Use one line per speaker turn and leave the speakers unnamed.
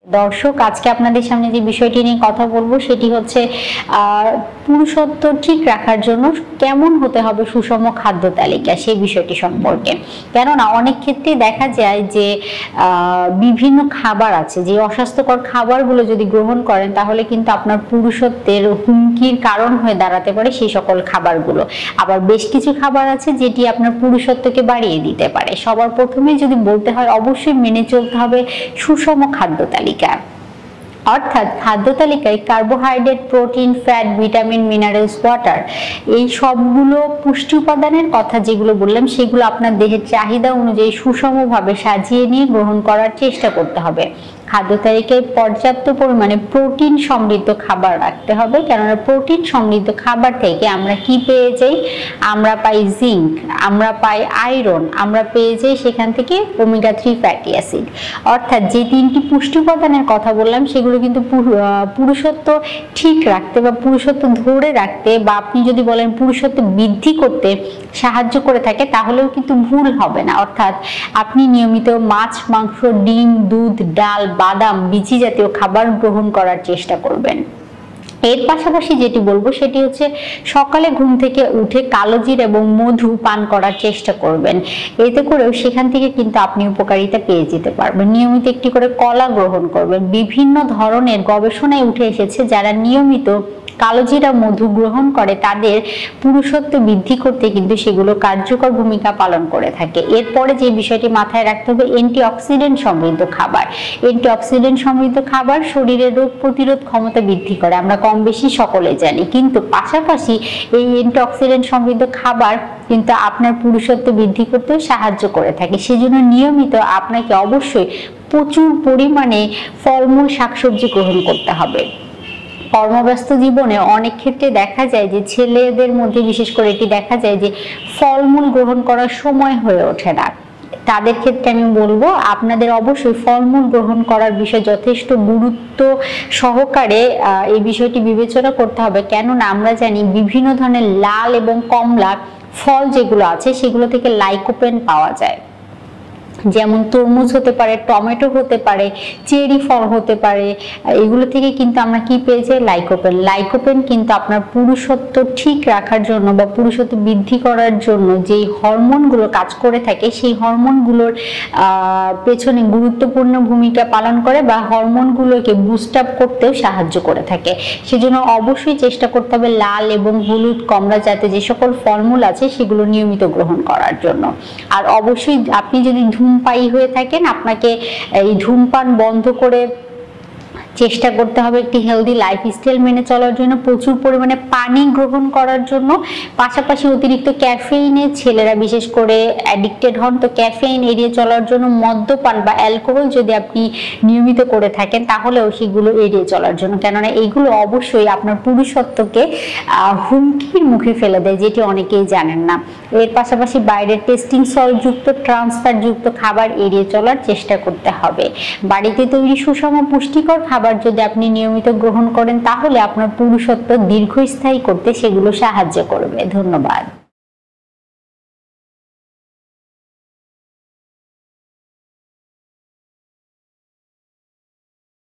দর্শক, আজকে আপনাদের সামনে যে বিষয়টি নিয়ে কথা বলবো সেটি হচ্ছে পুরুষত্ব ঠিক রাখার জন্য কেমন হতে হবে সুষম খাদ্য তালিকা, সেই বিষয়টি সম্পর্কে। কেননা অনেক ক্ষেত্রে দেখা যায় যে বিভিন্ন খাবার আছে, যে অস্বাস্থ্যকর খাবারগুলো যদি গ্রহণ করেন তাহলে কিন্তু আপনার পুরুষত্বের হুমকির কারণ হয়ে দাঁড়াতে পারে সেই সকল খাবারগুলো। আবার বেশ কিছু খাবার আছে যেটি আপনার পুরুষত্বকে বাড়িয়ে দিতে পারে। সবার প্রথমে যদি বলতে হয়, অবশ্যই মেনে চলতে হবে সুষম খাদ্য তালিকা। অর্থাৎ খাদ্য তালিকায় carbohydrate, protein, fat, vitamin, minerals, water, এই সবগুলো পুষ্টি উপাদানের কথা যেগুলো বললাম সেগুলো আপনার দেহের চাহিদা অনুযায়ী সুষমভাবে সাজিয়ে নিয়ে গ্রহণ করার চেষ্টা করতে হবে। খাদ্য তালিকায় পর্যাপ্ত পরিমাণে প্রোটিন সমৃদ্ধ খাবার রাখতে হবে, কেননা প্রোটিন সমৃদ্ধ খাবার থেকে আমরা কি পেয়ে যাই? আমরা পাই জিঙ্ক, আমরা পাই আয়রন, আমরা পেয়ে যাই সেখান থেকে ওমেগা 3 ফ্যাটি অ্যাসিড। অর্থাৎ যে তিনটি পুষ্টি উপাদানের কথা বললাম সেগুলো কিন্তু পুরুষত্ব ঠিক রাখতে বা পুরুষত্ব ধরে রাখতে, বা আপনি যদি বলেন পুরুষত্ব বৃদ্ধি করতে সাহায্য করে থাকে, তাহলেও কিন্তু ভুল হবে না। অর্থাৎ আপনি নিয়মিত মাছ, মাংস, ডিম, দুধ, ডাল, বাদাম, বীজি জাতীয় খাবার গ্রহণ করার চেষ্টা করবেন। এর পাশাপাশি যেটি বলবো সেটি হচ্ছে সকালে ঘুম থেকে উঠে কালোজিরা এবং মধু পান করার চেষ্টা করবেন। এতে করেও সেখান থেকে কিন্তু আপনি উপকারিতা পেয়ে যেতে পারবেন। নিয়মিত একটি করে কলা গ্রহণ করবেন। বিভিন্ন ধরনের গবেষণায় উঠে এসেছে যারা নিয়মিত কালোজিরা, মধু গ্রহণ করে তাদের পুরুষত্ব বৃদ্ধি করতে কিন্তু সেগুলো কার্যকর ভূমিকা পালন করে থাকে। এরপরে যে বিষয়টি মাথায় রাখতে হবে, অ্যান্টিঅক্সিডেন্ট সমৃদ্ধ খাবার। অ্যান্টিঅক্সিডেন্ট সমৃদ্ধ খাবার শরীরের রোগ প্রতিরোধ ক্ষমতা বৃদ্ধি করে, আমরা কম বেশি সকলে জানি। কিন্তু পাশাপাশি এই অ্যান্টিঅক্সিডেন্ট সমৃদ্ধ খাবার কিন্তু আপনার পুরুষত্ব বৃদ্ধি করতেও সাহায্য করে থাকে। সেজন্য নিয়মিত আপনাকে অবশ্যই প্রচুর পরিমাণে ফলমূল, শাকসবজি গ্রহণ করতে হবে। কর্মব্যস্ত জীবনে অনেক ক্ষেত্রে দেখা যায় যে ছেলেদের মধ্যে বিশেষ করে এটি দেখা যায় যে ফলমূল গ্রহণ করার সময় হয়ে ওঠে না। তাদের ক্ষেত্রে আমি বলবো আপনাদের অবশ্যই ফলমূল গ্রহণ করার বিষয়ে যথেষ্ট গুরুত্ব সহকারে এই বিষয়টি বিবেচনা করতে হবে। কেননা আমরা জানি বিভিন্ন ধরনের লাল এবং কমলা ফল যেগুলো আছে সেগুলো থেকে লাইকোপেন পাওয়া যায়। যেমন তরমুজ হতে পারে, টমেটো হতে পারে, চেরি ফল হতে পারে, এগুলো থেকে কিন্তু আমরা কি পেয়ে যাই? লাইকোপেন। লাইকোপেন কিন্তু আপনার পুরুষত্ব ঠিক রাখার জন্য বা পুরুষত্ব বৃদ্ধি করার জন্য যেই হরমোনগুলো কাজ করে থাকে সেই হরমোনগুলোর পেছনে গুরুত্বপূর্ণ ভূমিকা পালন করে বা হরমোনগুলোকে বুস্ট আপ করতেও সাহায্য করে থাকে। সেজন্য অবশ্যই চেষ্টা করতে হবে লাল এবং হলুদ, কমলা জাতীয় যে সকল ফলমূল আছে সেগুলো নিয়মিত গ্রহণ করার জন্য। আর অবশ্যই আপনি যদি ধূমপায়ী হয়ে থাকেন, আপনাকে এই ধূমপান বন্ধ করে চেষ্টা করতে হবে একটি হেলদি লাইফস্টাইল মেনে চলার জন্য, প্রচুর পরিমাণে পানি গ্রহণ করার জন্য। পাশাপাশি অতিরিক্ত ক্যাফেইনে ছেলেরা বিশেষ করে অ্যাডিক্টেড হন, তো ক্যাফেইন এড়িয়ে চলার জন্য মদ্যপান বা অ্যালকোহল যদি আপনি নিয়মিত করে থাকেন তাহলেও সেগুলো এড়িয়ে চলার জন্য। কেননা এইগুলো অবশ্যই আপনার পুরুষত্বকে হুমকির মুখে ফেলে দেয়, যেটি অনেকেই জানেন না। এর পাশাপাশি বাইরের টেস্টিং সল্টযুক্ত, ট্রান্সফারযুক্ত খাবার এড়িয়ে চলার চেষ্টা করতে হবে। বাড়িতে তৈরি সুষম পুষ্টিকর খাবার যদি আপনি নিয়মিত গ্রহণ করেন তাহলে আপনার পুরুষত্ব দীর্ঘস্থায়ী করতে সেগুলো সাহায্য করবে। ধন্যবাদ।